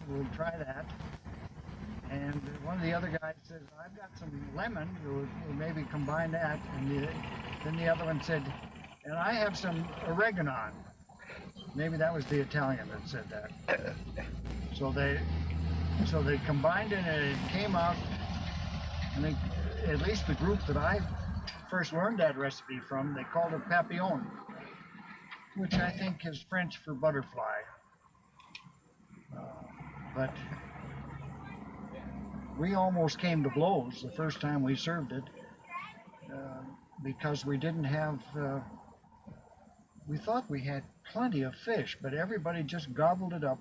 we'll try that. And one of the other guys says, I've got some lemon, we'll maybe combine that. And then the other one said, and I have some oregano. Maybe that was the Italian that said that. So they combined it and it came out, and they, at least the group that I first learned that recipe from, they called it papillon, which I think is French for butterfly. But we almost came to blows the first time we served it because we didn't have, we thought we had plenty of fish, but everybody just gobbled it up.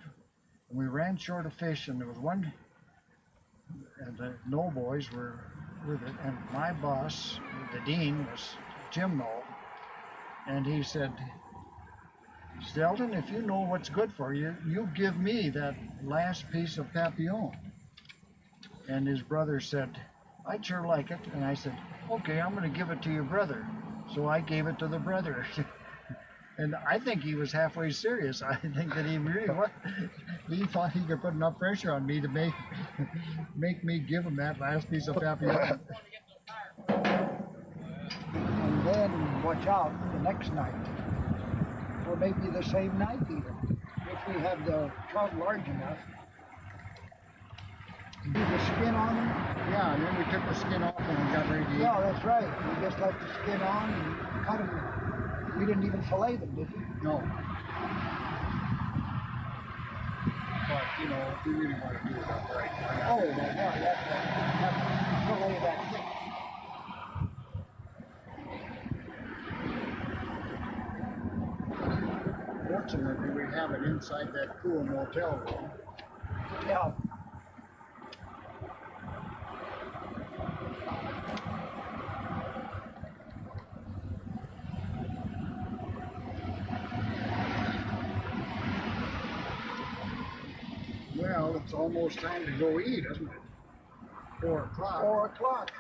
And we ran short of fish, and there was one, and the Knoll boys were with it, and my boss, the dean, was Jim Knoll, and he said, Stelton, if you know what's good for you, you give me that last piece of papillon. And his brother said, I'd sure like it. And I said, okay, I'm going to give it to your brother. So I gave it to the brother. And I think he was halfway serious. I think that he really he thought he could put enough pressure on me to make me give him that last piece of papillon. And then, watch out, the next night, or maybe the same night even, if we have the trout large enough. Do the skin on them? Yeah, and then we took the skin off and we got ready to eat. Yeah, that's right. We just left the skin on and cut them. We didn't even fillet them, did we? No. But, you know, if we really want to do it up right. Oh, well, yeah, you have to fillet that thick. Fortunately, we have it inside that cool motel room. Yeah. Well, it's almost time to go eat, isn't it? 4 o'clock. 4 o'clock.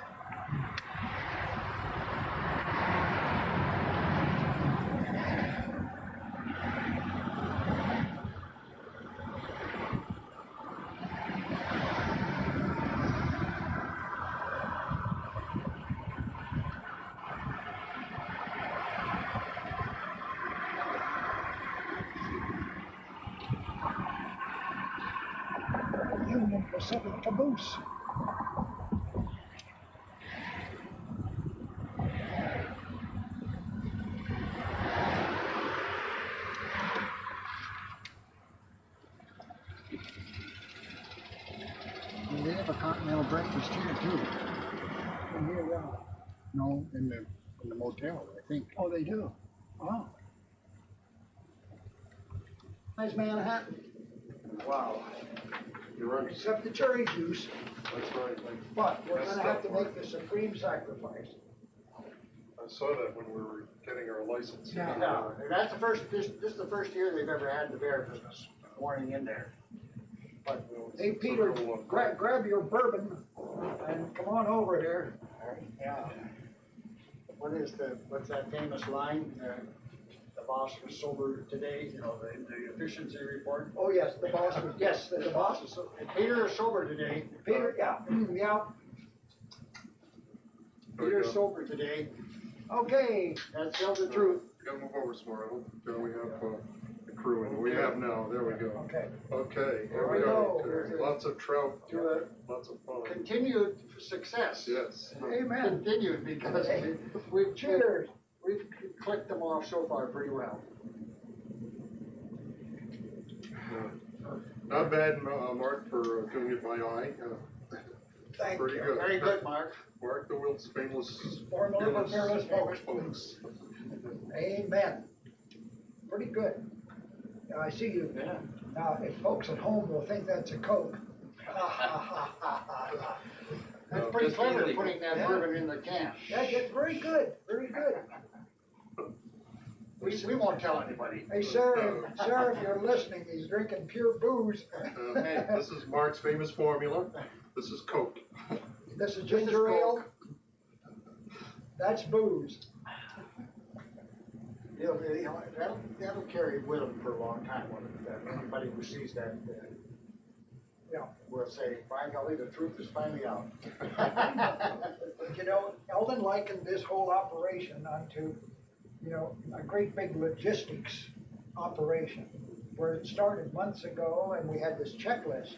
Union Pacific Caboose. Well, they have a continental breakfast here too. In here, yeah. No, in the motel, I think. Oh, they do. Oh. Nice Manhattan. Wow. You're right. Except the cherry juice. That's right. But we're going to have to make the supreme sacrifice. I saw that when we were getting our license. Yeah. That's the first. This is the first year they've ever had the bear business warning in there. But hey, Peter, grab your bourbon and come on over here. Yeah. What's that famous line? The boss was sober today. You know, the efficiency report. Oh yes, the boss was. Yes, the boss was. Peter is sober today. Peter, yeah, yeah. Peter's sober today. Okay, that tells the truth. You gotta move over some more. There we have the crew, and we have now. There we go. Okay. Okay. Here we go. Lots of trout. Lots of fun. Continued success. Yes. Amen. Continued because we've cheered. We've clicked them off so far pretty well. Not bad, Mark, for doing it by eye. Thank Pretty you. good. Very good, Mark. Mark the world's famous. Formula fearless folks. Amen. Pretty good. Now, I see you. Yeah. Now, if folks at home will think that's a Coke. That's pretty clever putting that bourbon in the can. That's very good. Very good. We won't tell anybody. Hey, sir, if you're listening, he's drinking pure booze. Hey, this is Mark's famous formula. This is Coke. This is ginger ale. That's booze. That'll carry with him for a long time. Anybody who sees that Yeah. We'll say, by golly, the truth is finally out. But you know, Eldon likened this whole operation onto, you know, a great big logistics operation where it started months ago and we had this checklist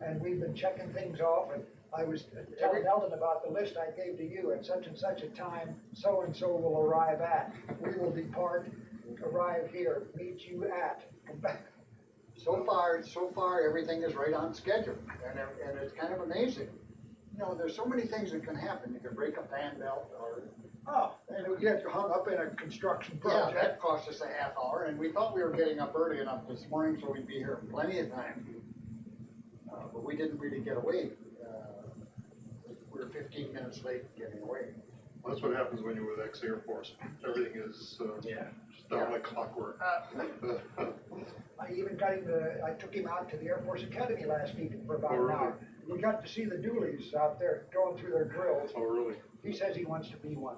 and we've been checking things off and I was telling Eldon about the list I gave to you at such and such a time, so and so will arrive at. We will depart, arrive here, meet you at, come back. So far, everything is right on schedule, and it's kind of amazing. You know, there's so many things that can happen. You can break a fan belt, or And we get hung up in a construction yeah, project. that cost us a half hour, and we thought we were getting up early enough this morning so we'd be here plenty of time. But we didn't really get away. We were 15 minutes late getting away. Well, that's what happens when you're with ex-Air Force. Everything is just done like clockwork. I even got him I took him out to the Air Force Academy last week for about Oh, an really? hour. We got to see the doolies out there going through their drills. Oh, really? He says he wants to be one.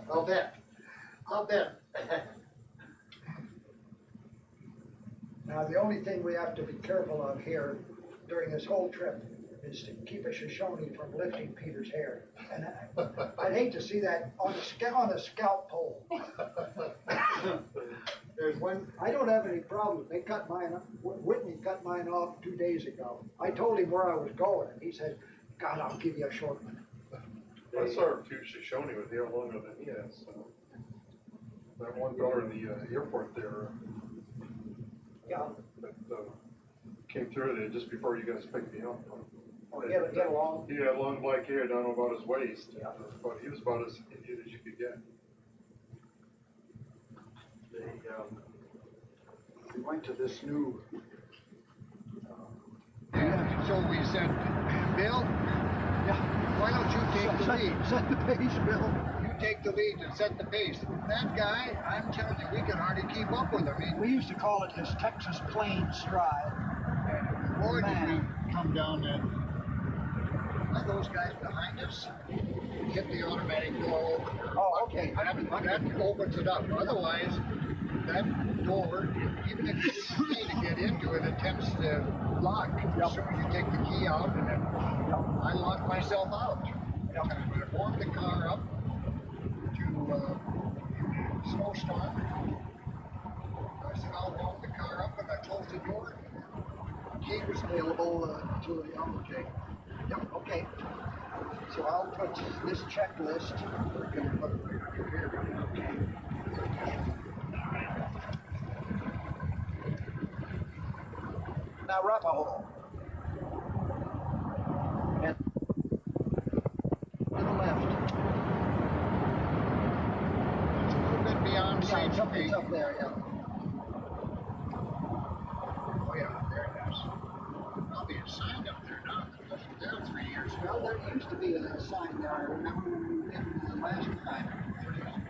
I'll bet. Now, the only thing we have to be careful of here during this whole trip is to keep a Shoshone from lifting Peter's hair. And I'd hate to see that on a scalp pole. There's one, I don't have any problem. They cut mine, Whitney cut mine off 2 days ago. I told him where I was going and he said, God, I'll give you a short one. I saw two Shoshone with hair longer than he has. So. That one fellow in the airport there Yeah. that came through there just before you guys picked me up. Get along. He had long black hair down about his waist. Yeah. But he was about as Indian as you could get. We went to this new. So we said, Bill, why don't you take the lead? Set the pace, Bill. You take the lead and set the pace. That guy, I'm telling you, we can hardly keep up with him. We used to call it his Texas plain stride. And boy, did we come down that. Are those guys behind us? Hit the automatic door open. Oh, okay. That opens it up. Otherwise, that door, even if you need to get into it, attempts to lock. As soon as you take the key out, and then I locked myself out. I warmed the car up to snowstorm. I said, I'll warm the car up, and I closed the door. Key was available to the okay. Yep, okay. So I'll put this checklist. We're going to put it right under here. Okay. Now Arapaho. And to the left. It's a little bit beyond St. Something's up there, yeah. Oh yeah, there it is. Probably a sign up there now. It wasn't there 3 years ago. Well, there used to be a sign there. I remember when we went the last time.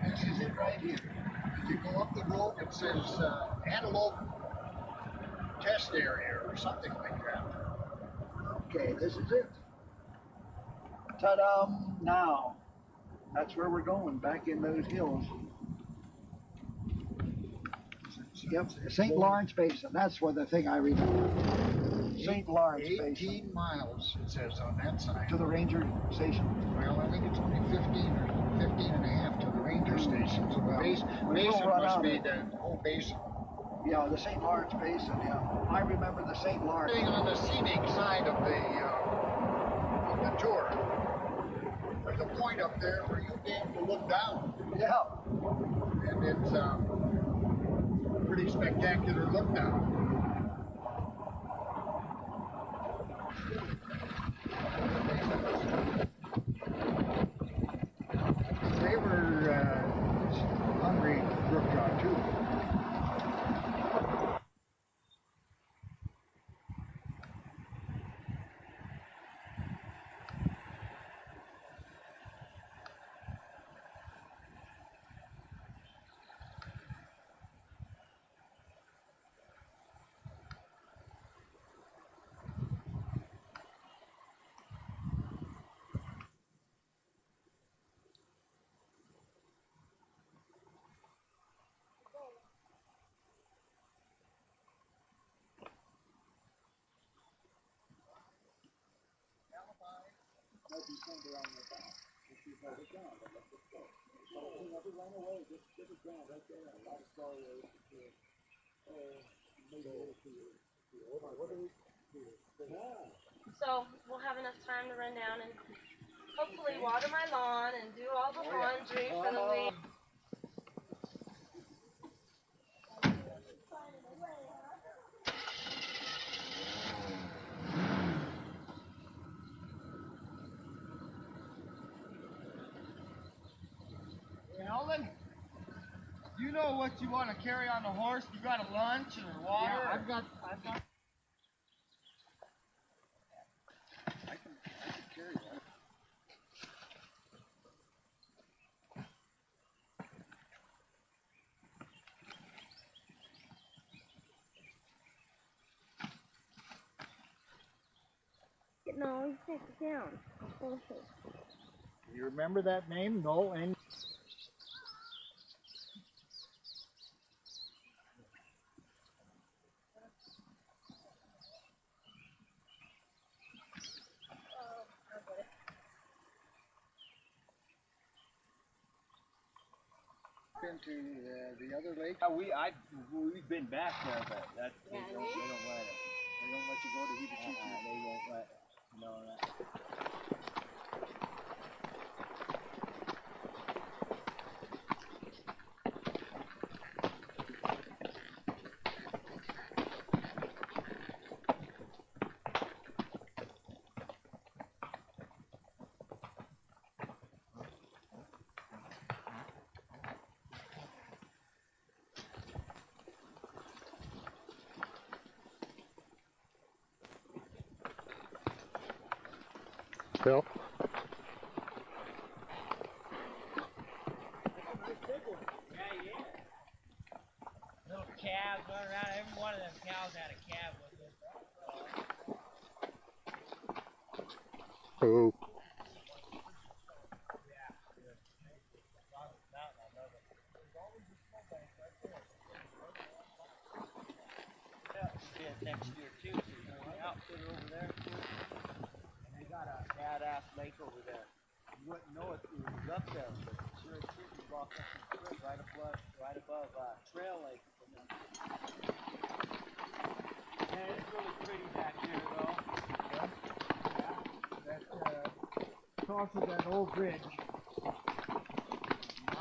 This is it right here. As you go up the road, it says Antelope Test Area or something like that. Okay, this is it. Ta-da! Now, that's where we're going, back in those hills. Yep, St. Lawrence Basin. That's what the thing I remember. St. Lawrence Basin. 18 miles, it says on that side. To the ranger station? Well, I think it's only 15 or 15 and a half to the ranger station. So the basin must be the whole basin. Yeah, the St. Lawrence Basin, yeah. I remember the St. Lawrence. On the scenic side of the tour, there's a point up there where you'll be able to look down. Yeah. And it's a pretty spectacular look down. They were hungry brook trout too. So we'll have enough time to run down and hopefully water my lawn and do all the laundry for the week. Hey, Alden, you know what you want to carry on the horse? You got a lunch or water? Yeah, or- I've got. I can carry that. No, you take it down. You remember that name? No, and Been to the other lake. We've been back there, but that they don't let it. They don't let you go to Heba Chichi. They won't let. No, that. Bill? Little calves running around. Every one of them cows had a calf with it. Oh. Next year too, so you know, the outfitter over there too. And they got a badass lake over there. You wouldn't know it was up there, but sure as shit, you walk up the cliff right above Trail Lake. Man, it's really pretty back here though. that crosses that old bridge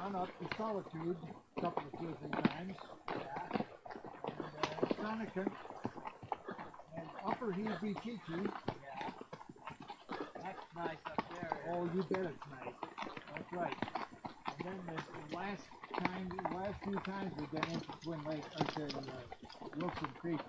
on up to Solitude a couple of 2 or 3 times. Yeah. And Stonican and Upper Hebe Chichi. Yeah. That's nice up there. Oh, you bet it's nice. That's right. And then the last few times we've been into Twin Lake, or to Wilson Creek.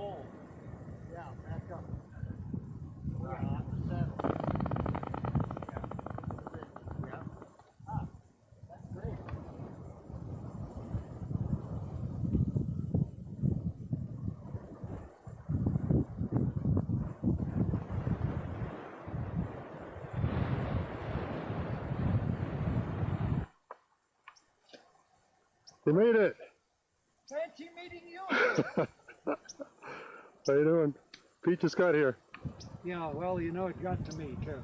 hole. Yeah, back up. Seven. Yeah. Ah, that's great. We made it. Fancy meeting you. How you doing? Pete just got here. Yeah, well, you know, it got to me too.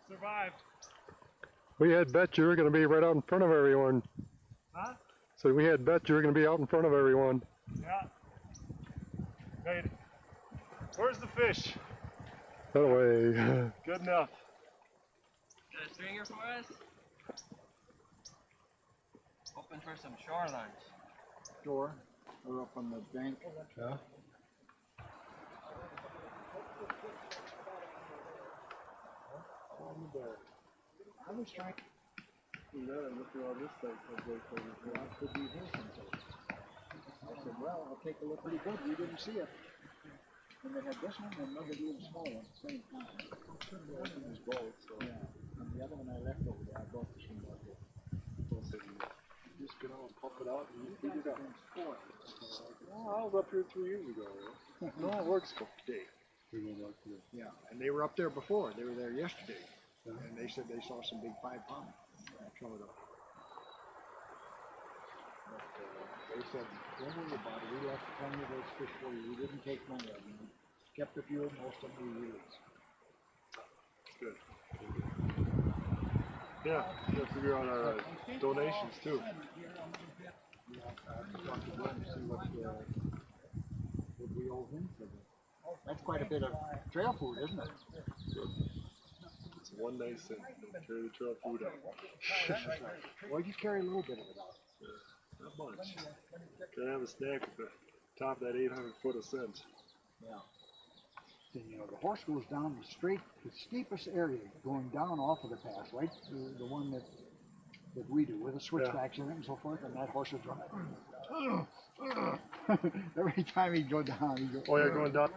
Survived. We had bet you were going to be right out in front of everyone. Huh? So we had bet you were going to be out in front of everyone. Yeah. Made it. Where's the fish? That way. Good enough. Got a stringer for us? Hoping for some shorelines. Door. We're up on the bank. Yeah. I was trying. Look through all this stuff. Could be here someplace. I said, well, I'll take a look. Pretty good. We didn't see it. And they had this one and another little small one at the same time. Yeah. And the other one I left over there, I brought this one back here. Just get on, pump it out, and you These it up. things for it. Oh, I was up here 3 years ago. No, it works today. We went up here. Yeah, and they were up there before. They were there yesterday. And they said they saw some big 5-pound coming up. But they said, don't worry about it. We left plenty of those fish for you. We didn't take many of them. We kept a few, most of them we released. Good. Yeah, we'll figure out our donations too. Yeah, I have to talk to Glenn to see what we owe him for that. That's quite a bit of trail food, isn't it? It's one nice thing. Carry the trail food out. Well, just carry a little bit of it out. Not much. Can I have a snack at the top of that 800 foot ascent? Yeah. And, you know, the horse goes down the straight, the steepest area going down off of the pass, right? The one that we do with the switchbacks in it and so forth, and that horse is running. Every time he'd go down, he'd go. Oh yeah, going down.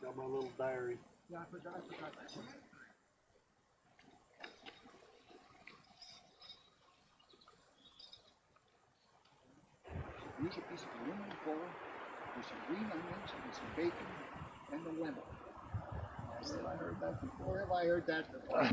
Got my little diary. Yeah, I forgot. Use a piece of aluminum foil with some green onions and some bacon and a lemon. I said, I heard that before. Have I heard that before?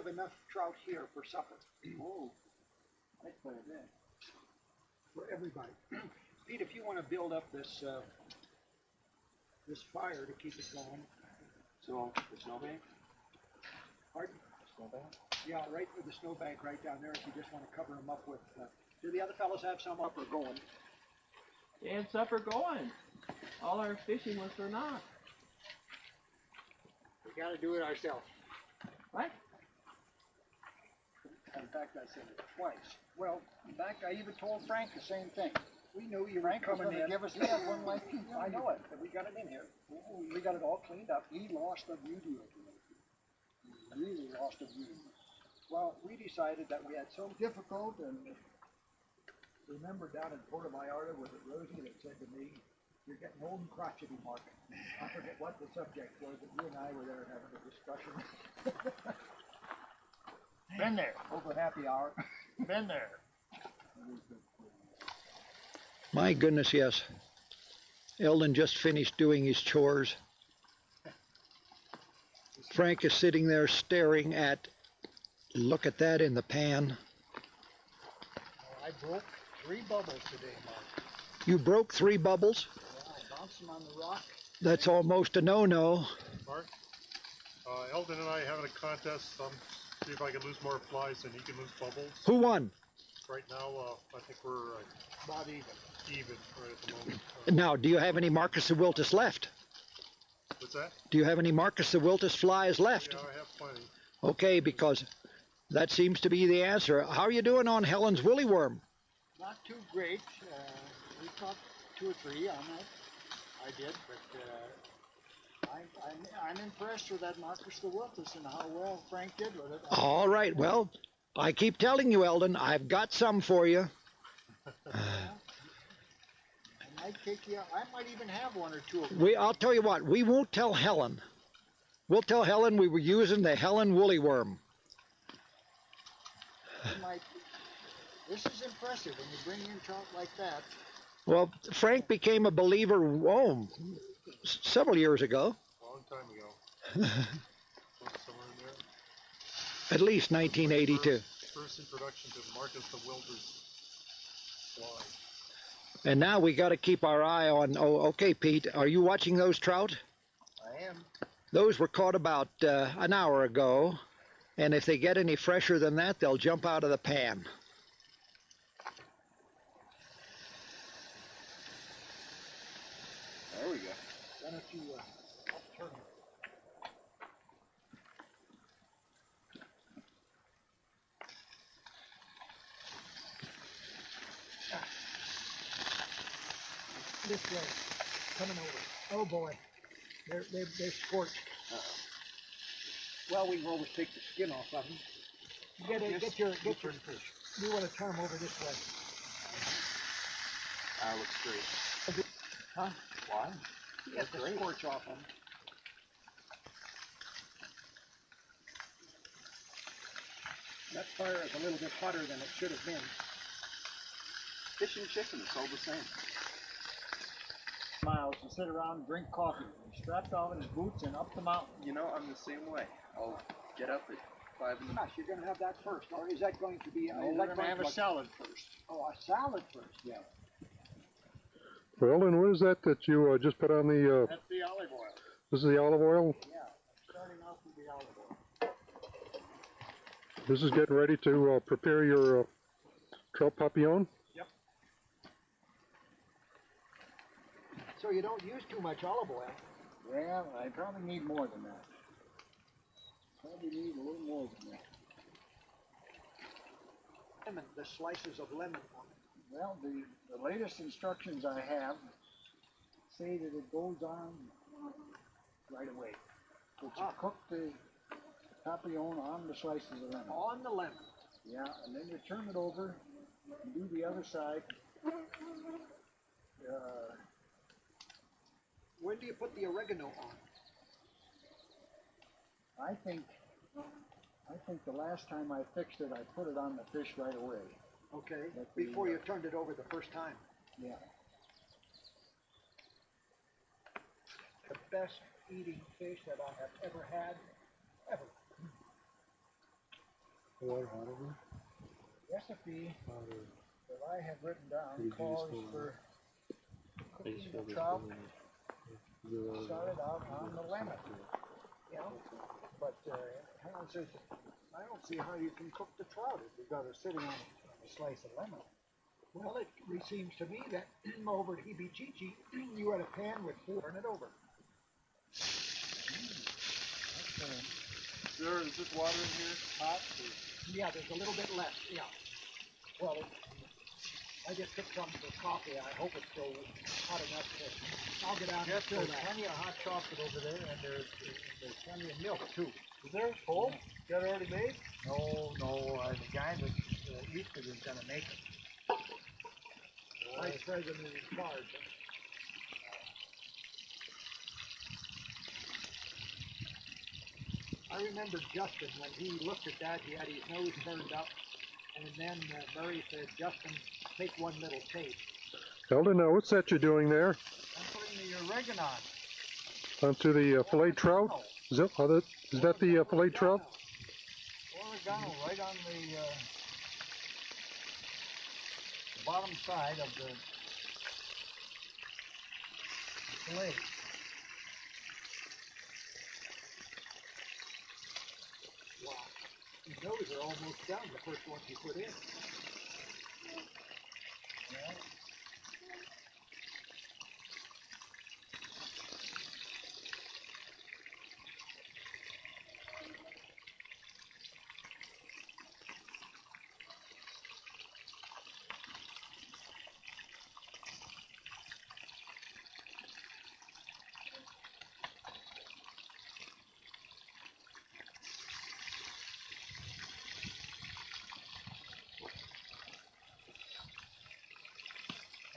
have enough trout here for supper. Oh, I put it in. For everybody. Pete, if you want to build up this this fire to keep it going. So, the snowbank? Pardon? Snowbank? Yeah, right with the snowbank right down there. If you just want to cover them up with. Do the other fellows have some up or going? They had supper going. All our fishing was for naught. We gotta do it ourselves. What? In fact, I said it twice. Well, in fact, I even told Frank the same thing. We knew you were Frank was coming gonna in. give us he had one like you. I know it, but we got it in here. We got it all cleaned up. He lost the beauty of it. He really lost the beauty. Well, we decided that we had so difficult, and remember down in Puerto Vallarta was it Rosie that said to me, "You're getting old and crotchety, Mark." I forget what the subject was, but you and I were there having a discussion. Been there. Over happy hour. Been there. My goodness, yes. Eldon just finished doing his chores. Frank is sitting there staring at, look at that in the pan. I broke 3 bubbles today, Mark. You broke 3 bubbles? Yeah, I bounced them on the rock. That's almost a no-no. Mark, Eldon and I having a contest, see if I can lose more flies than he can lose bubbles. Who won? Right now, I think we're About even. right at the moment. Now, do you have any Marcus Wiltus left? What's that? Do you have any Marcus Wiltus flies left? Yeah, I have plenty. Okay, because that seems to be the answer. How are you doing on Helen's woolly worm? Not too great. We caught 2 or 3 on that. I did, but I'm impressed with that Marcus the Wiltus and how well Frank did with it. All right, well, I keep telling you, Eldon, I've got some for you. I might take you. I might even have 1 or 2 of them. I'll tell you what, we won't tell Helen. We'll tell Helen we were using the Helen woolly worm. This is impressive when you bring in trout like that. Well, Frank became a believer, several years ago. Long time ago. Somewhere in there. At least 1982. First introduction to Marcus the Wilder's fly. And now we got to keep our eye on, okay, Pete, are you watching those trout? I am. Those were caught about an hour ago, and if they get any fresher than that, they'll jump out of the pan. There we go. Why don't you turn it? This way, coming over. Oh boy, they're scorched. Well, we can always take the skin off of them. Get your fish. You want to turn them over this way. Looks great. Huh? Why? Get the scorch off them. That fire is a little bit hotter than it should have been. Fish and chicken is all the same. Miles to sit around and drink coffee. He strapped on his boots and up the mountain. You know, I'm the same way. I'll get up at 5 in the morning. Gosh, you're going to have that first, or is that going to be? No, we're gonna have a salad first. Oh, a salad first. Yeah. Well, Eldon, what is that you just put on the, That's the olive oil. this is the olive oil? Yeah, starting off with the olive oil. This is getting ready to prepare your trout papillon? So you don't use too much olive oil. Well, I probably need more than that. Probably need a little more than that. Lemon, the slices of lemon. Well, the latest instructions I have say that it goes on right away. But you cook the papillon on the slices of lemon. On the lemon. Yeah, and then you turn it over and do the other side. When do you put the oregano on? I think the last time I fixed it, I put it on the fish right away. Okay, But the, before you turned it over the first time. Yeah. The best eating fish that I have ever had, ever. Water hot over Recipe there? that I have written down Did you calls just for I cooking just the filled it trout. full of- Started out on the lemon, you know, but Helen says, I don't see how you can cook the trout if you've got it sitting on a slice of lemon. Well, it seems to me that over at Hibichichi, you had a pan with turn it over. Is this water in here hot? Yeah, there's a little bit left, yeah. Well, I just took some for coffee. I hope it's still hot enough to, I'll get out and Yes, fill there's that. plenty of hot chocolate over there, and there's plenty of milk too. Is there cold? Got it already made? No, the guy that eats it is gonna make it. Vice President in charge. I remember Justin, when he looked at that, he had his nose turned up, and then Murray said, Justin, take one little taste. Eldon, now what's that you're doing there? I'm putting the oregano Onto the fillet trout? Is that the fillet trout? oregano right on the bottom side of the fillet. Wow. Those are almost done, the first ones you put in.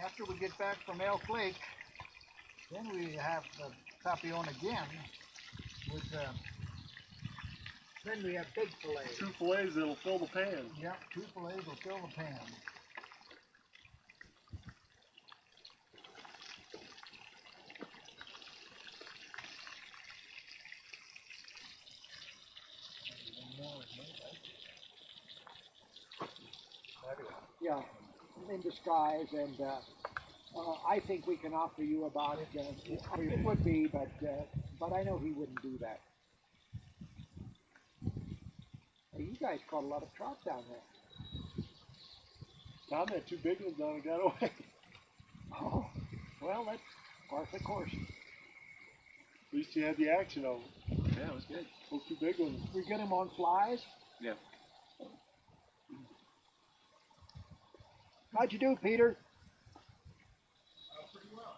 After we get back from Elk Lake, then we have the Papillon again with Then we have big fillets. 2 fillets that'll fill the pan. yeah, 2 fillets will fill the pan. Yeah, in disguise, and I think we can offer you about it. It would be, but I know he wouldn't do that. Hey, you guys caught a lot of trout down there. Tom had 2 big ones on and got away. Oh, well, that's part of the course. At least you had the action of them. Yeah, it was good. Those 2 big ones. We get him on flies. Yeah. How'd you do, Peter? Pretty well.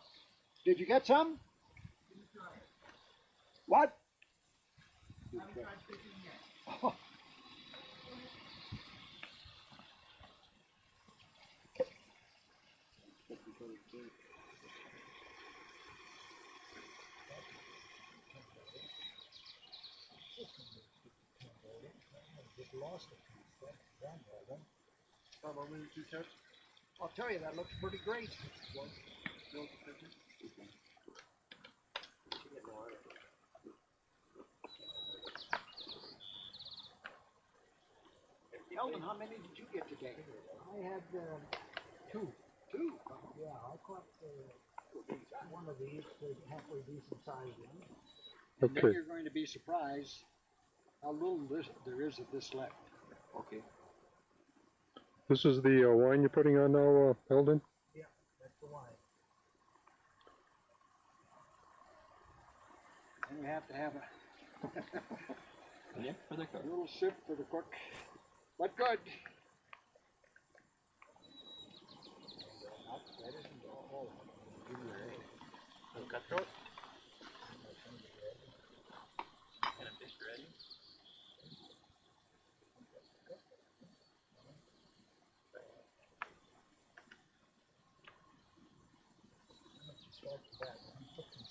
Did you get some? What? Haven't tried fishing yet. Just lost it. How about when did you catch? I'll tell you, that looks pretty great. Eldon, how many did you get today? I had 2. 2. Yeah, I caught one of these, halfway decent sized one. And then Okay. you're going to be surprised how little there is of this left. Okay. This is the wine you're putting on now, Eldon? That's the wine. And we have to have a Yeah, for the cook. little sip for the cook. But good. Cutthroat. And a fish ready.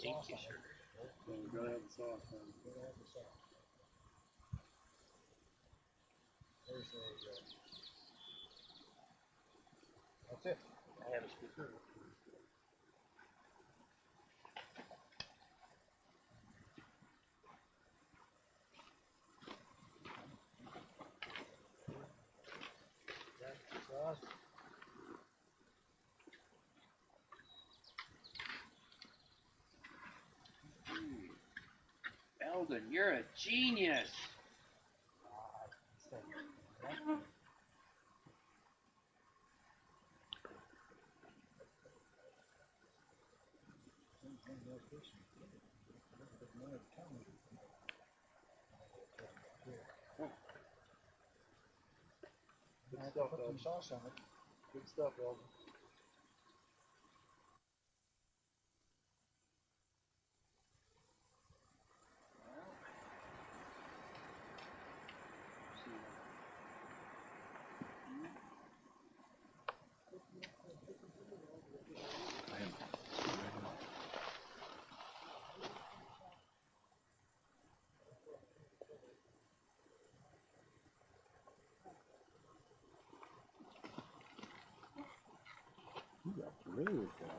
Thank you, sir. Yeah, we gotta have the sauce on. That's it. I have a speaker. Holden, you're a genius. Good stuff, Eldon. Sauce on it. Good stuff, Eldon. Really good.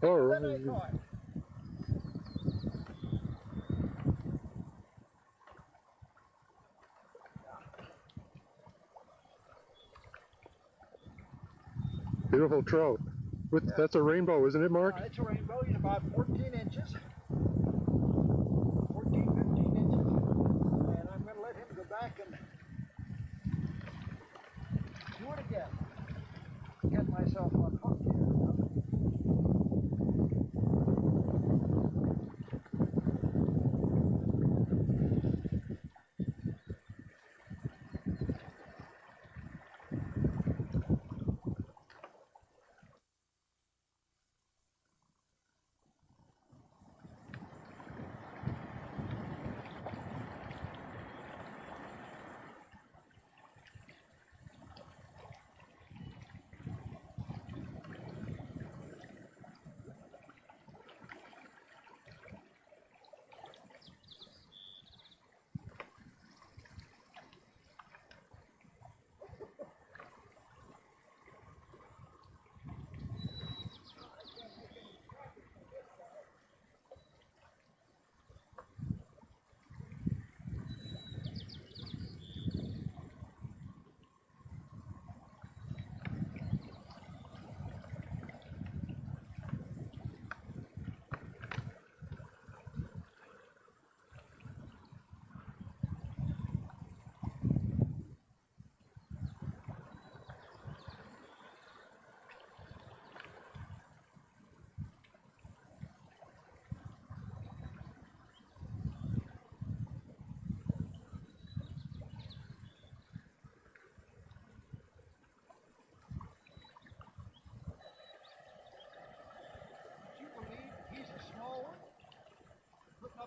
All right. Beautiful trout. That's a rainbow, isn't it, Mark? It's a rainbow. He's about 14 inches. 14, 15 inches. And I'm going to let him go back and do it again. Get myself unhooked here.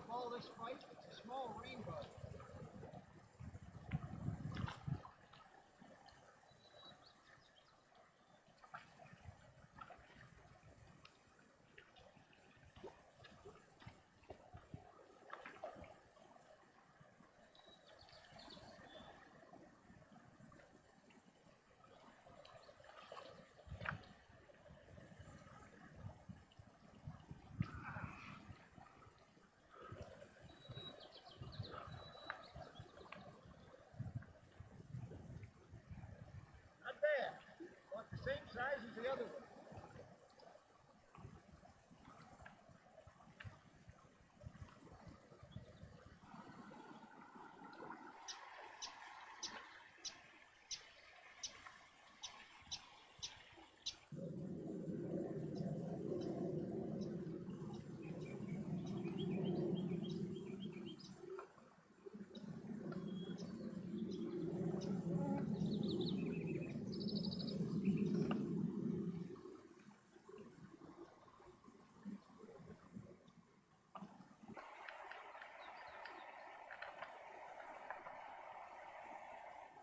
up all this fight, it's a small rain bug. Not bad. About the same size as the other one.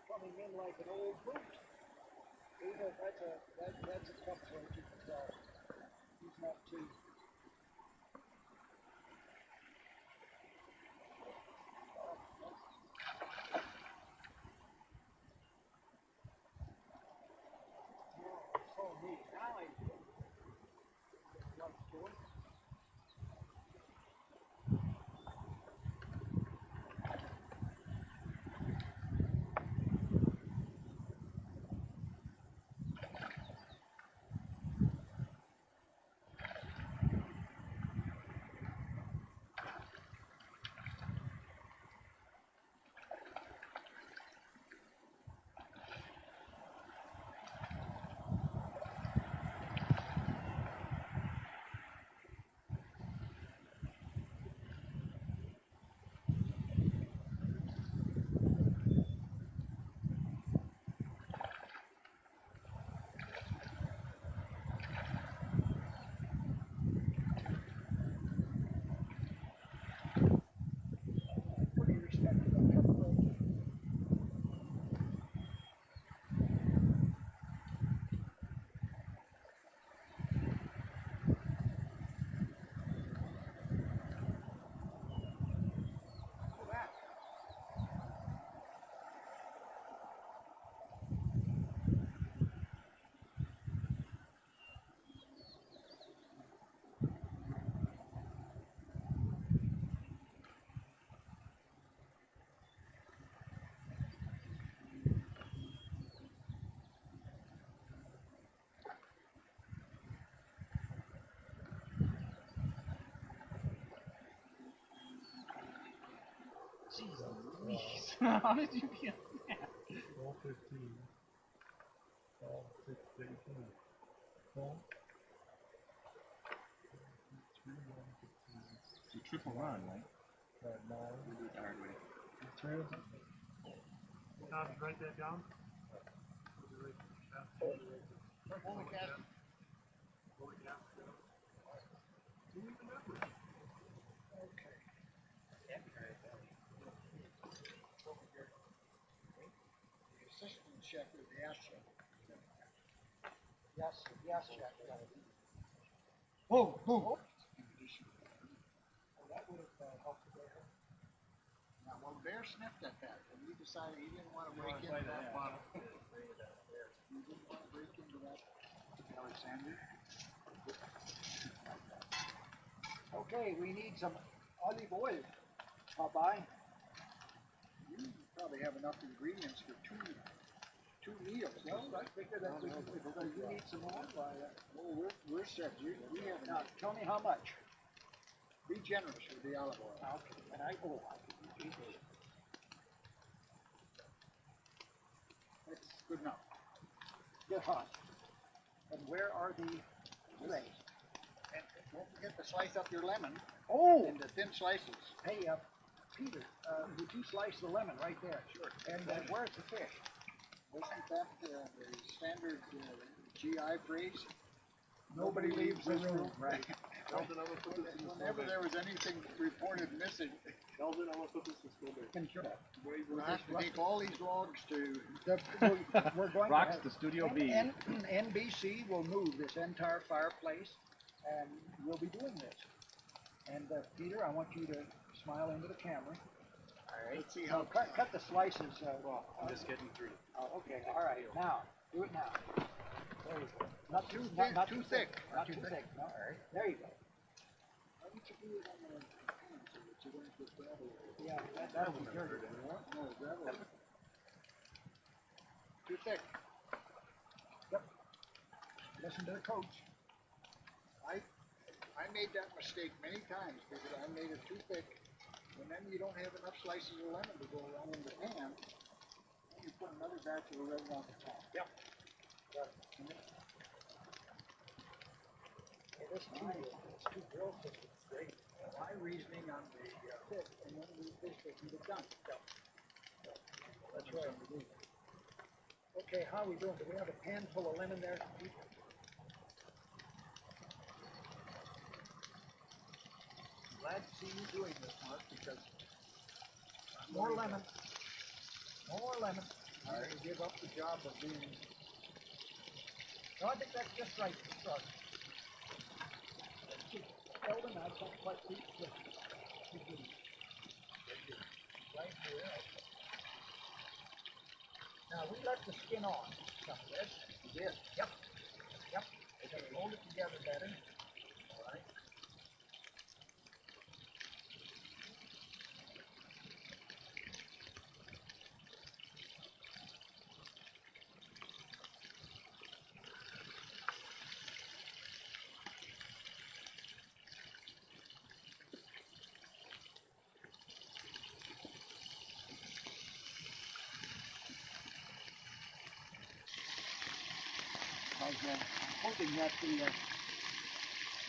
Coming in like an old boot. That's a tough one to control. He's not too. So neat. Now I like doing. Pretty respectable. How did you get that? 12:15. 12:15. Well, It's a triple run, right? no. Do it the hard way. Three of them. Tom, you write that down? Holy cow. The assistant chef is the ass chef. Yes, chef. Boom, boom. Well, that would have helped the bear. Now, well, the bear sniffed at that, and he decided he didn't want to break into that bottle. He didn't want to break into that, Alexander. Okay, we need some olive oil. Bye-bye. You probably have enough ingredients for two meals. Well, I figure that we you need some more. Well, we're set. We have Now, enough. tell me how much. Be generous with the olive oil. Okay, and I can be easy. That's good enough. Get hot. And where are the rays? And don't forget to slice up your lemon Oh, into thin slices. hey, Peter, would you slice the lemon right there? Sure. And where's the fish? Isn't that the standard GI phrase? Nobody leaves the room, right? Sheldon, I'm gonna put this in the Whenever there was anything reported missing, Sheldon, I'm gonna put this in school day. we'll have to take all these logs to, We're going Rocks to to Studio B. NBC will move this entire fireplace, and we'll be doing this. And Peter, I want you to smile into the camera. let's see Now, how, cut the slices. I'm just getting through. Oh, okay, all right. Now, do it now. There you go. Not too, thick, not too thick. Not too thick. No, all right. There you go. Why don't you do it on the pan so that you don't get gravel? Yeah, that'll be dirty. No, gravel. too thick. Listen to the coach. I made that mistake many times because I made it too thick, and then you don't have enough slices of lemon to go around in the pan. Then you put another batch of oregano on the top. Yep. It's too real thick. It's great. My reasoning on the thick, and then we fish it and get done. That's right. Okay, how are we doing? Do we have a pan full of lemon there? Glad to see you doing this, Mark, because more lemon. More lemon. I will give up the job of being. No, I think that's just right to start. Sheldon, I can't quite reach this. Right here. Now we let the skin on some of this. You did? Yep. Yep. Okay, hold it together better. All right.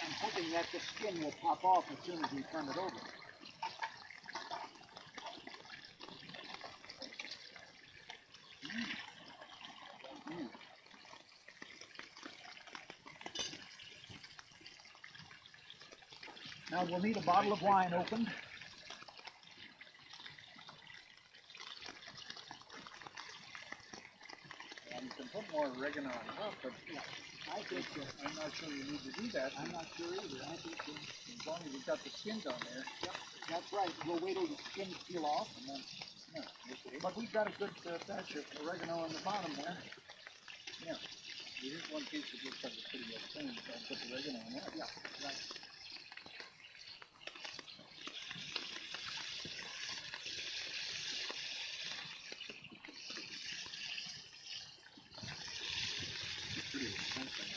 I'm hoping that the skin will pop off as soon as we turn it over. Now we'll need a bottle of wine opened. And you can put more oregano on top, but I think I'm not sure you need to do that. I'm not sure either. I think As long as you've got the skins on there. yep, that's right. We'll wait till the skins peel off, and then. But we've got a good batch of oregano on the bottom there. Here's one piece that looks like it's pretty well clean, so I'll put the oregano on that. Yeah, right.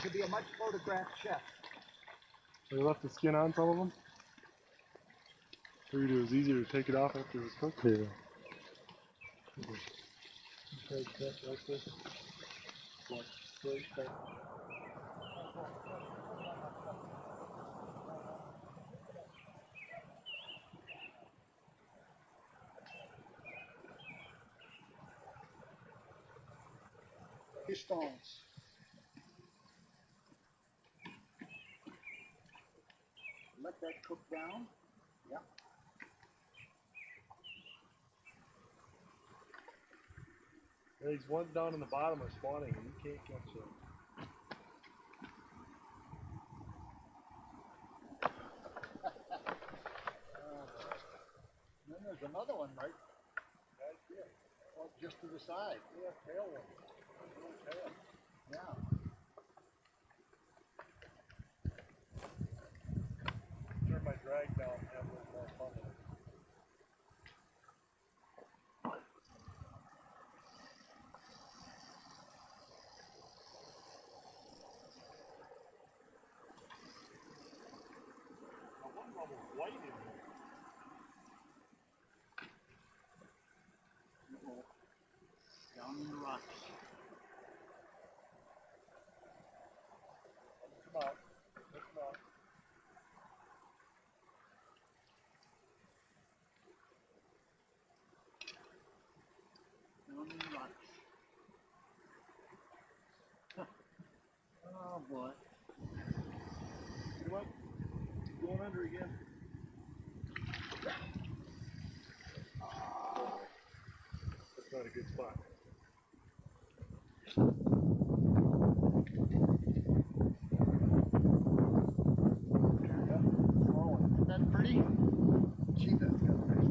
Could be a much photographed chef. They left the skin on some of them. Figured it was easier to take it off after it was cooked. Yeah. Pistons. Let that cook down. Yeah. There's one down in the bottom are spawning and you can't catch them. Then there's another one right here. Oh, just to the side. Yeah, tail one. Tail. Yeah. Turn my drag down and have a little more fun with it. White in here. Down in the rocks. Come out. Come out. Down in the rocks. Oh boy. Come on. again? That's not a good spot. That's pretty. Gee, that's got a nice one.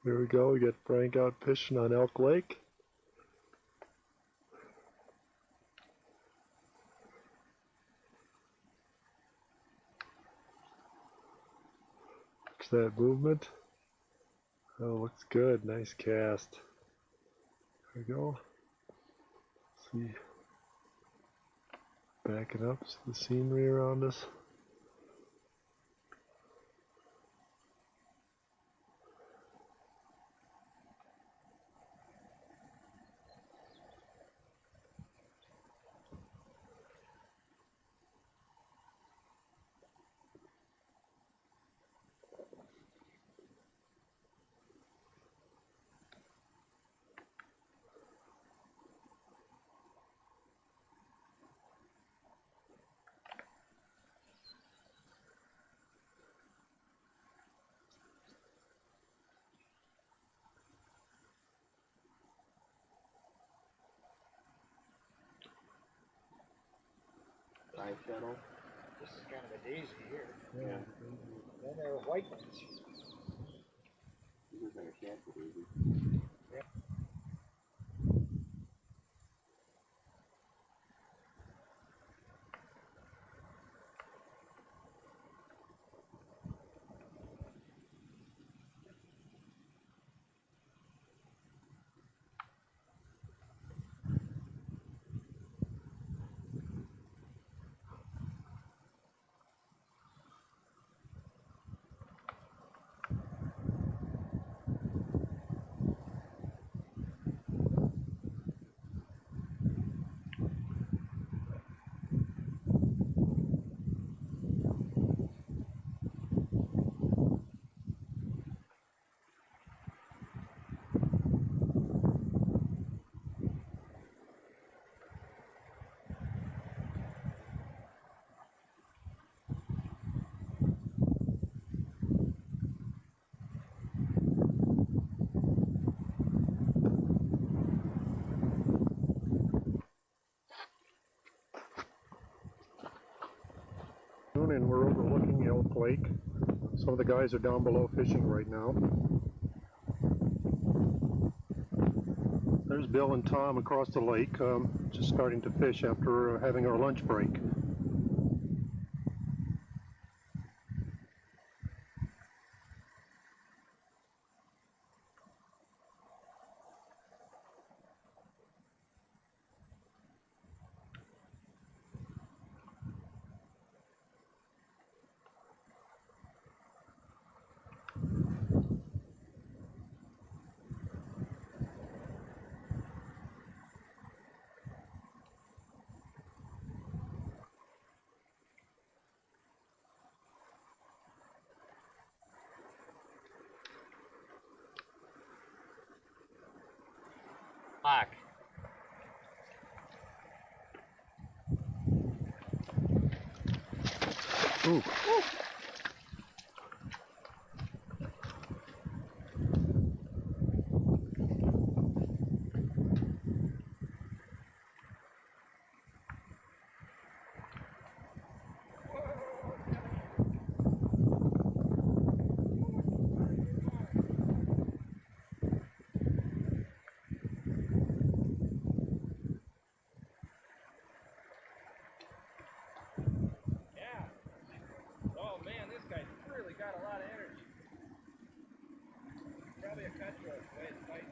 There we go. We get Frank out fishing on Elk Lake. Looks that movement. Oh, looks good. Nice cast. There we go. See, backing up, see the scenery around us. High channel. This is kind of a daisy here. Yeah. Then there are white ones. This is like a cancer baby. And we're overlooking Elk Lake. Some of the guys are down below fishing right now. There's Bill and Tom across the lake, just starting to fish after having our lunch break. Fuck. Ooh. Yeah. Oh man, this guy's really got a lot of energy. Probably a cutthroat, the way it's fighting.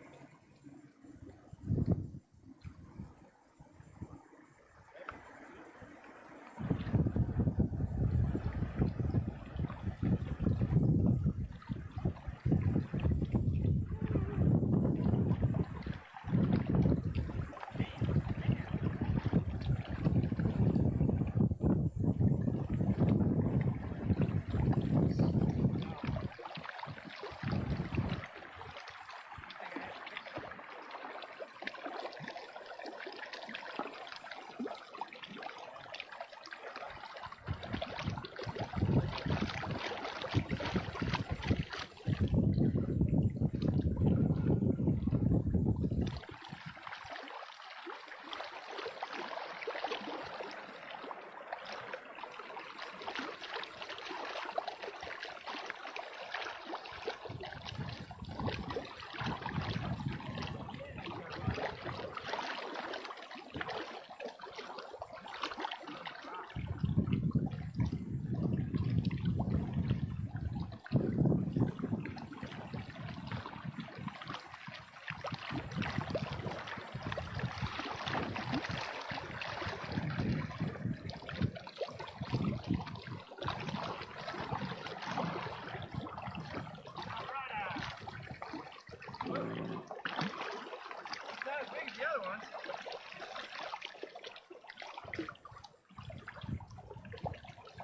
Not as big as the other ones.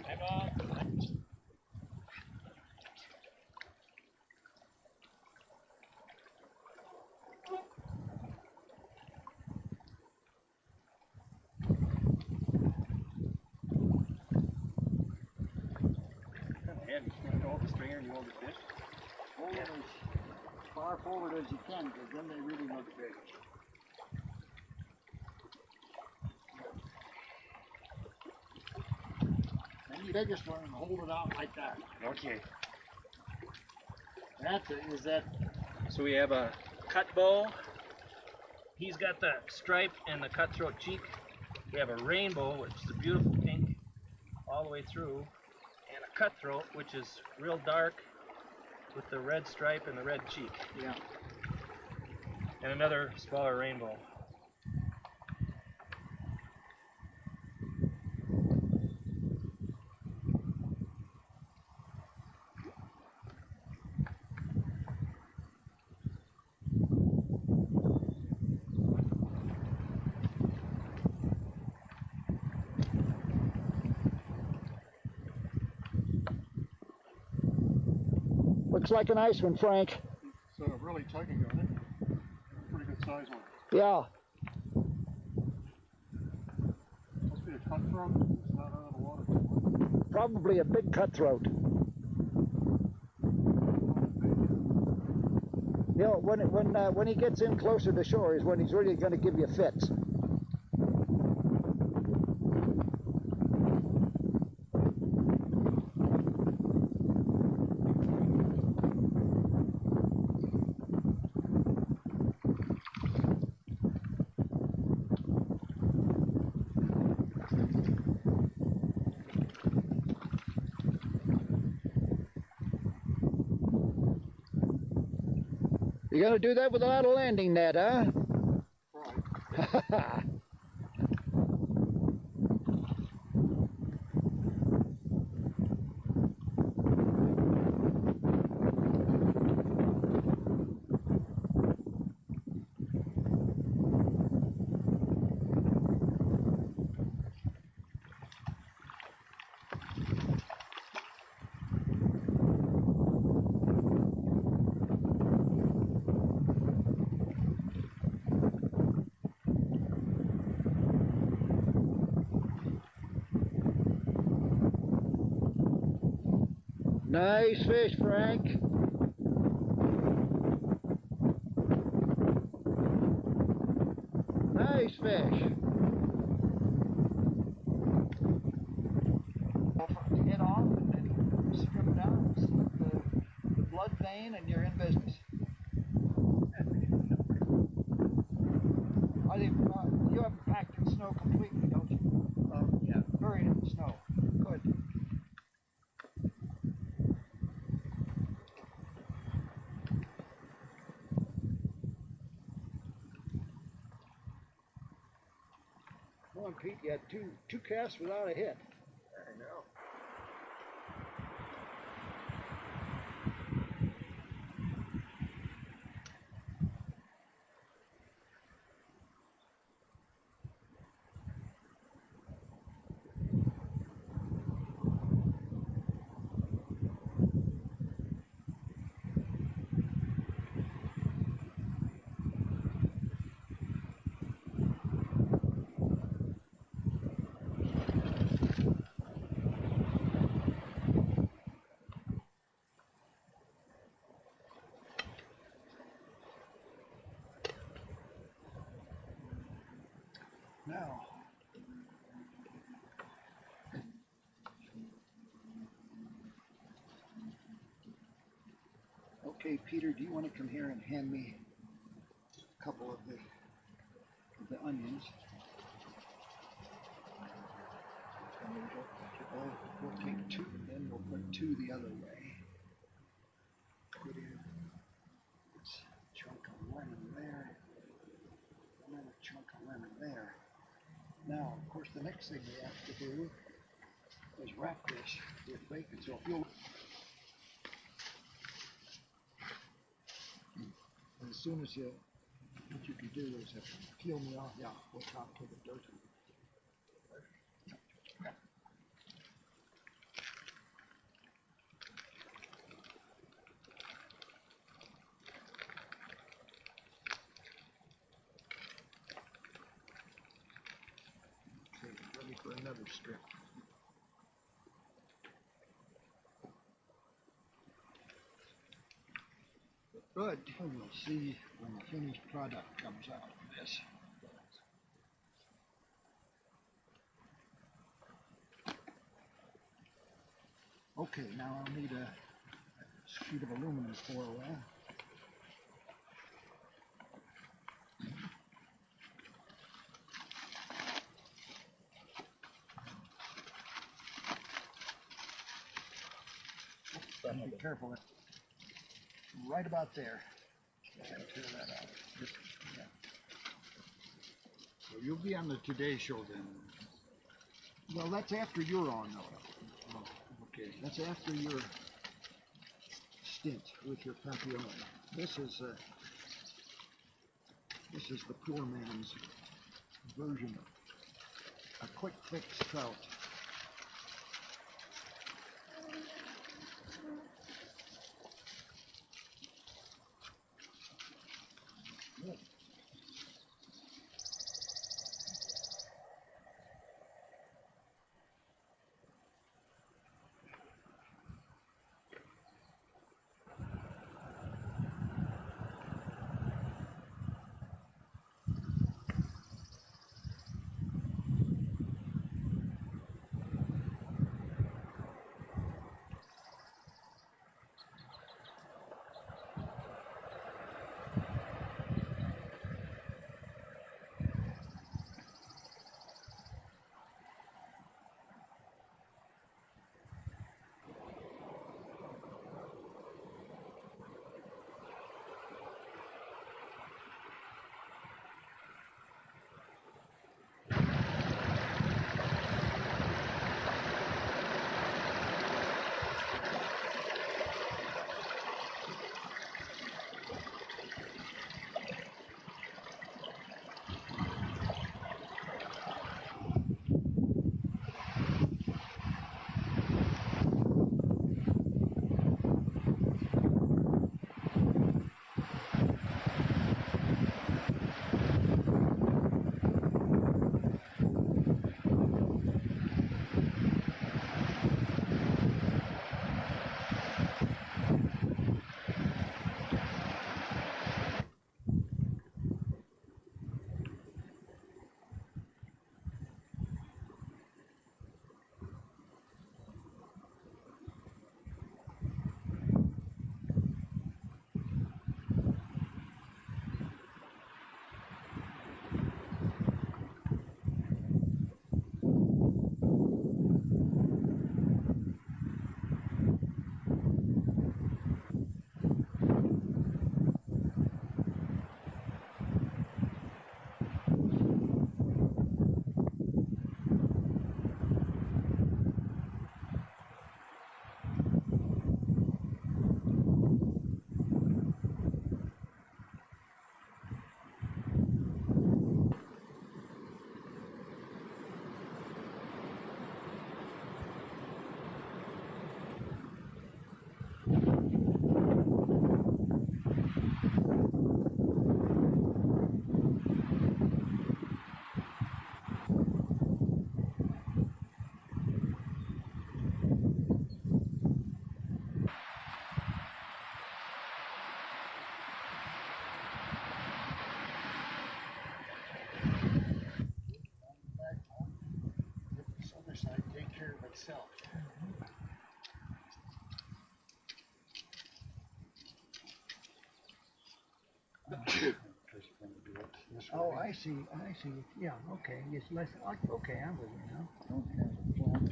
Hey, Bob. Heavy. You want to hold the stringer and you hold the fish? Hold it as far forward as you can, because then they really look big. And the biggest one, hold it out like that. Okay. That's it, is that, So we have a cut bow. He's got the stripe and the cutthroat cheek. We have a rainbow, which is a beautiful pink all the way through, and a cutthroat, which is real dark with the red stripe and the red cheek, yeah. and another smaller rainbow. Looks like a nice one, Frank. So really tugging on it. Pretty good size one. Yeah. Must be a cutthroat. It's not out of the water too much. Probably a big cutthroat. You know, when he gets in closer to shore is when he's really going to give you fits. You're going to do that without a landing net, huh? Right. Nice fish, Frank. Nice fish. Head off and then strip down, slip the blood vein, and you're in business. I think you haven't packed in snow completely, don't you? Yeah. Buried in the snow. Good. Come on, Pete. You had two casts without a hit. I know. Now, okay, Peter, do you want to come here and hand me a couple of the onions? We'll take two, and then we'll put two the other way. Put in this chunk of lemon there, and then a chunk of lemon there. Now, of course, the next thing we have to do is wrap this with bacon. So if you'll, as soon as you, what you can do is peel me off. Yeah, we'll chop to the dirt. Ready for another strip. Good. And we'll see when the finished product comes out of this. Okay, now I'll need a sheet of aluminum foil. Be careful. Right about there. Tear that out. Yeah. So you'll be on the Today Show then? Well, that's after you're on, though. Oh, okay. That's after your stint with your Papillon. This is the poor man's version of a quick fix trout. myself. Oh, I see, yeah, okay, yes, okay, I'm with you now. Don't have a flat.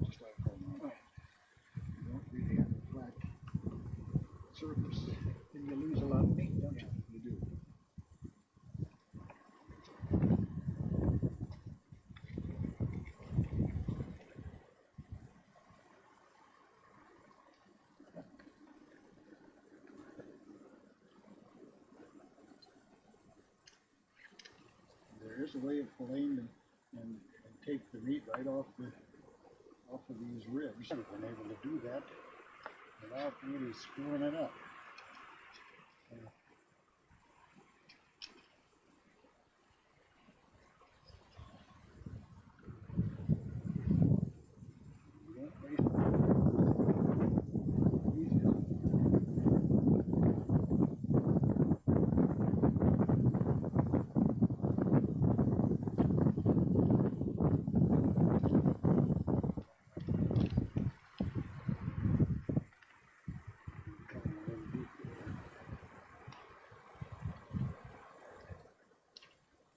Just like you don't really have a flat surface, then you lose a lot of meat, don't you? You do. There is a way of filleting and take the meat right off of these ribs. I've been able to do that without really screwing it up. You don't waste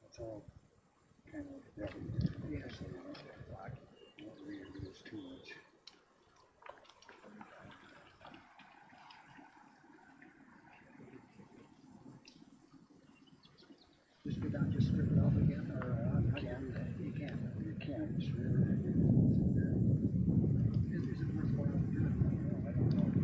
That's all kind of belly. Yeah, so you don't really lose too much. Just go down, just strip it off again, or how do you do that? You can. You can. It's really, is it worthwhile doing? I don't know.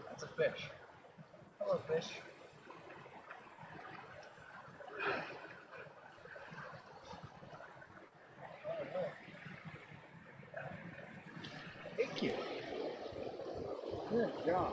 That's a fish. Hello, fish. Thank you. Good job.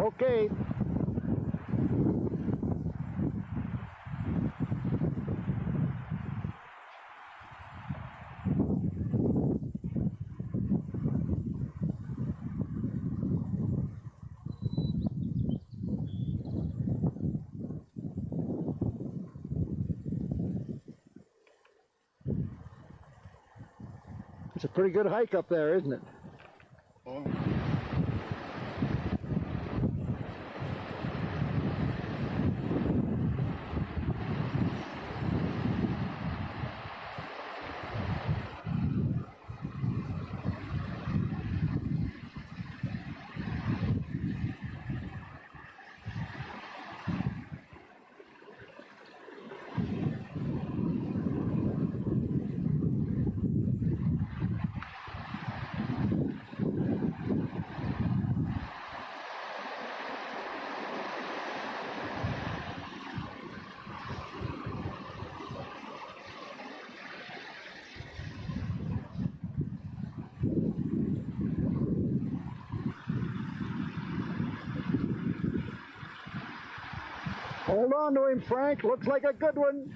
Okay. It's a pretty good hike up there, isn't it? Hold on to him, Frank. Looks like a good one.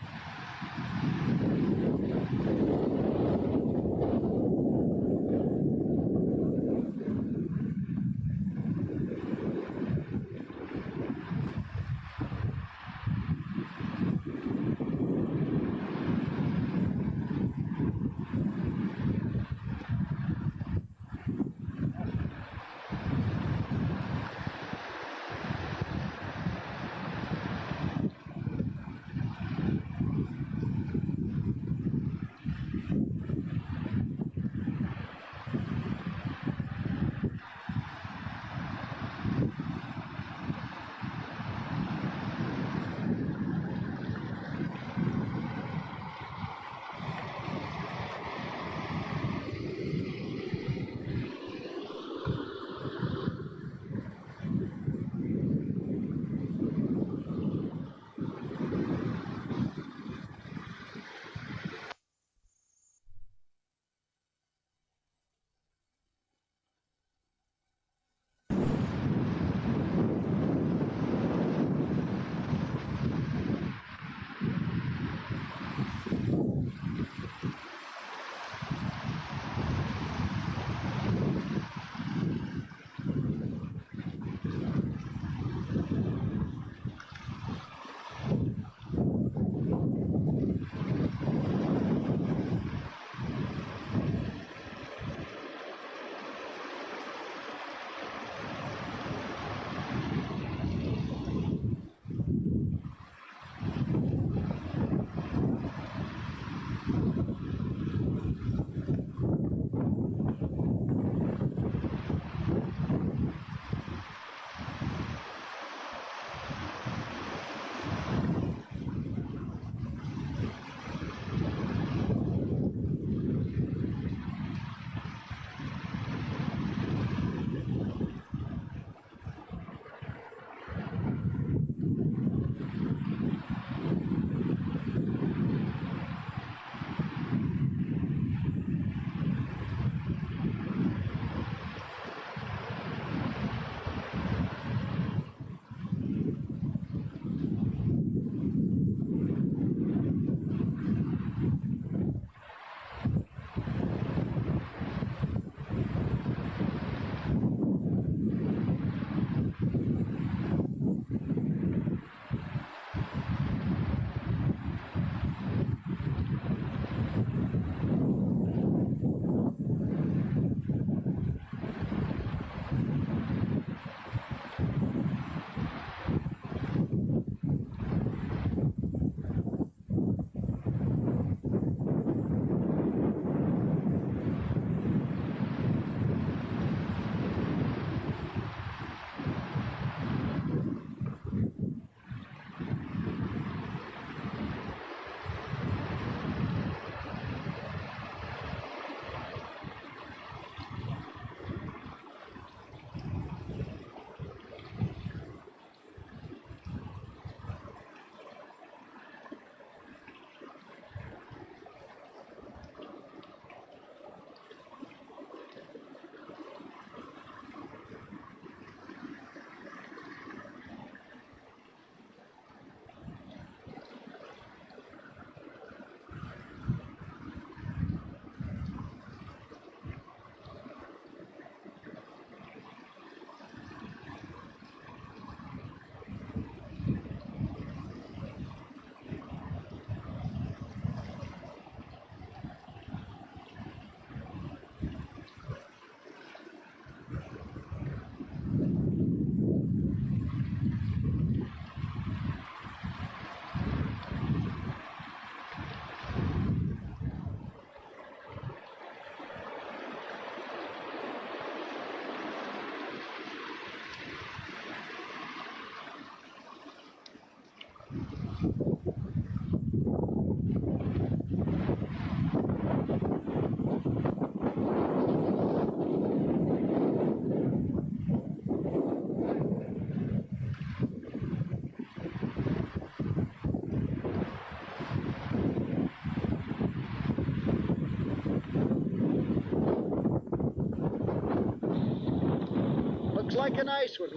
like a nice one.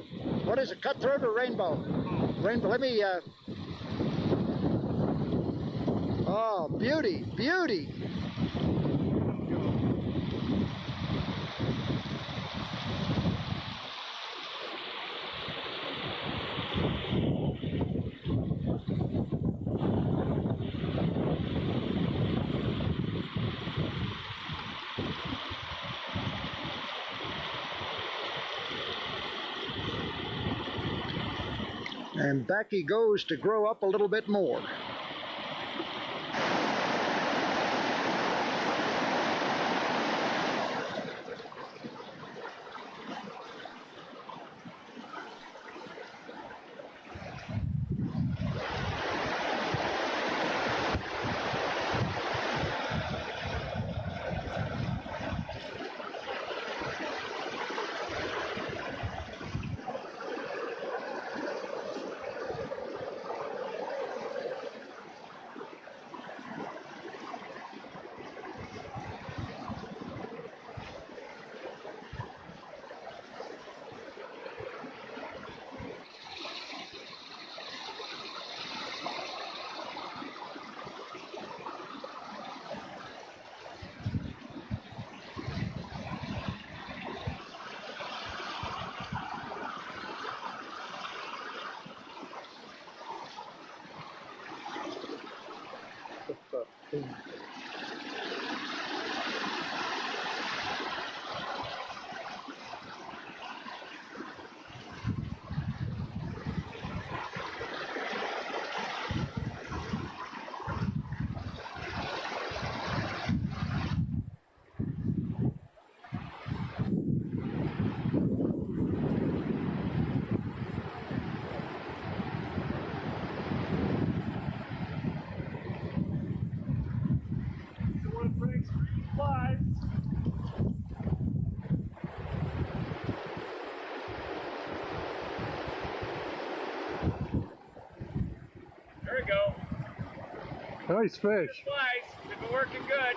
What is it, cutthroat or rainbow? Rainbow, let me, oh, beauty, beauty. And back he goes to grow up a little bit more. Nice fish. Twice. They've been working good.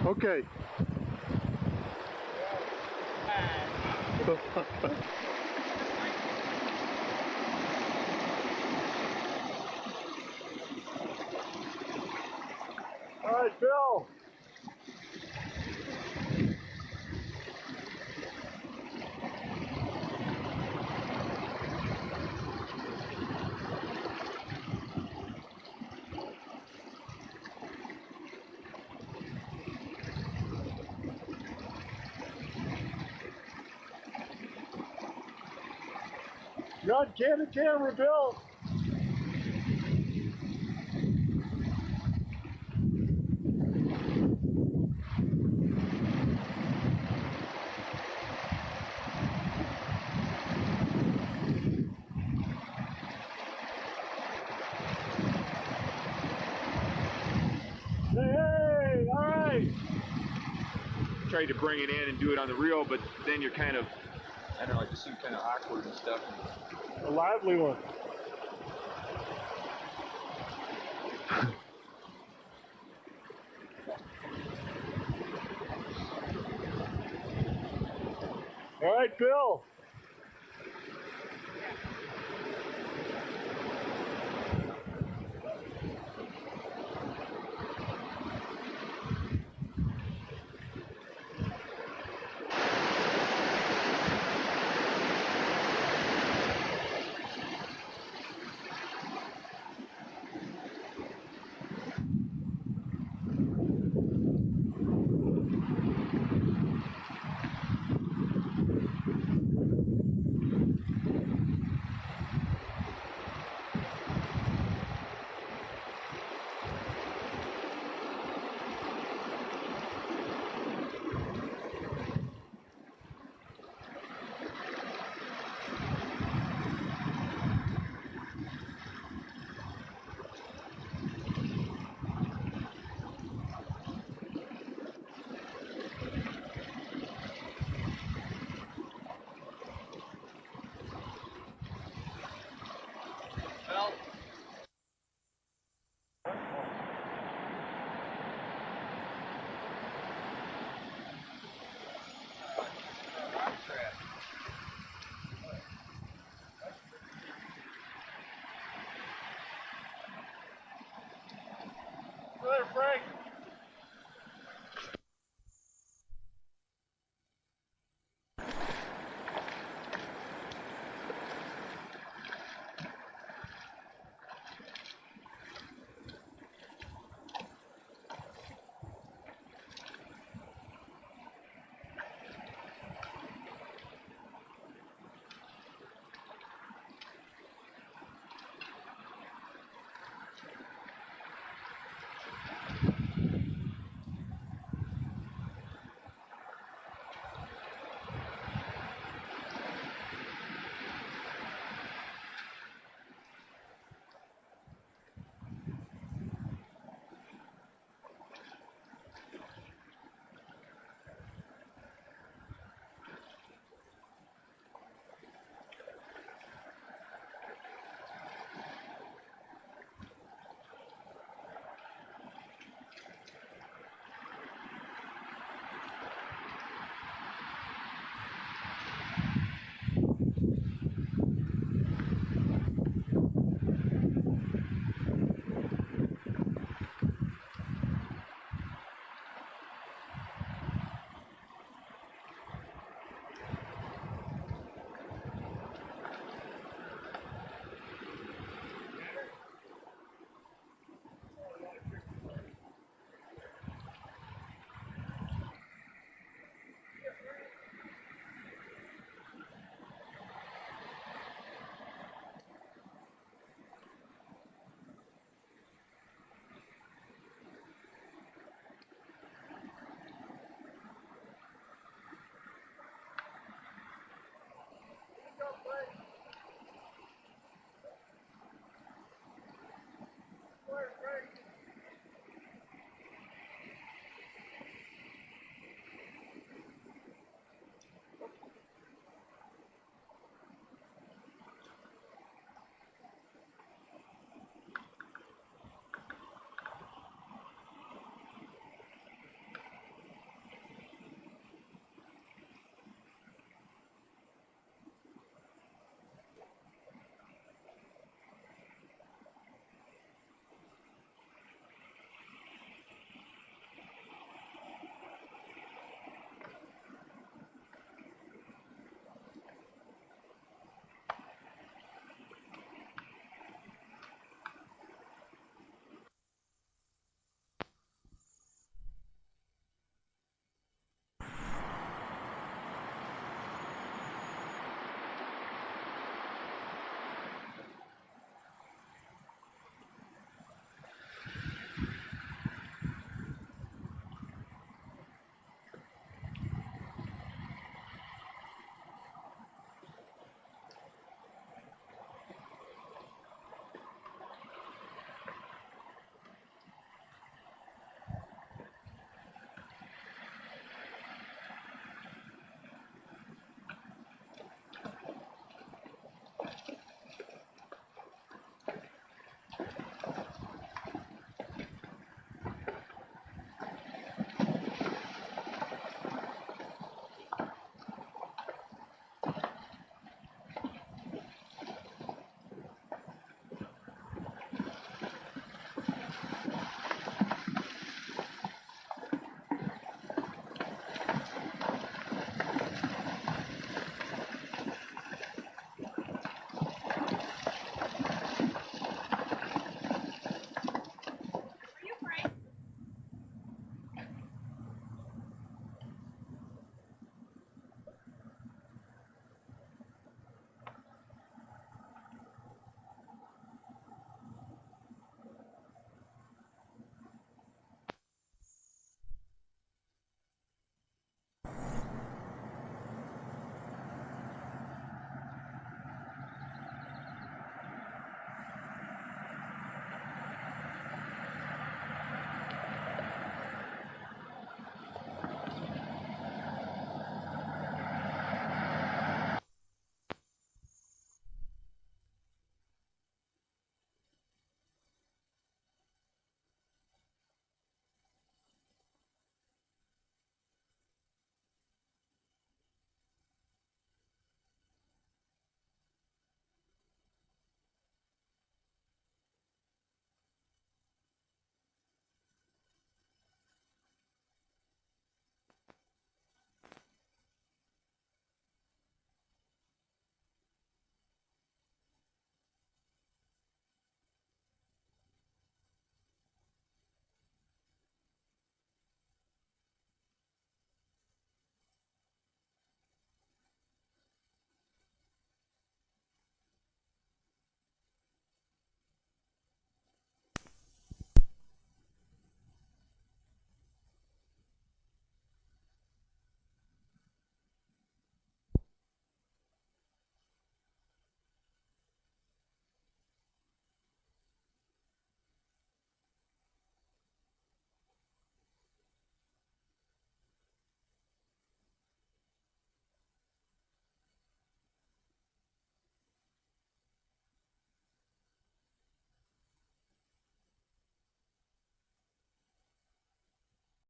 Okay. All right, Bill. You're on candid camera, Bill. Hey, all right. Tried to bring it in and do it on the reel, but then you're kind of I know, it just seemed kind of awkward and stuff. A lively one. All right, Bill.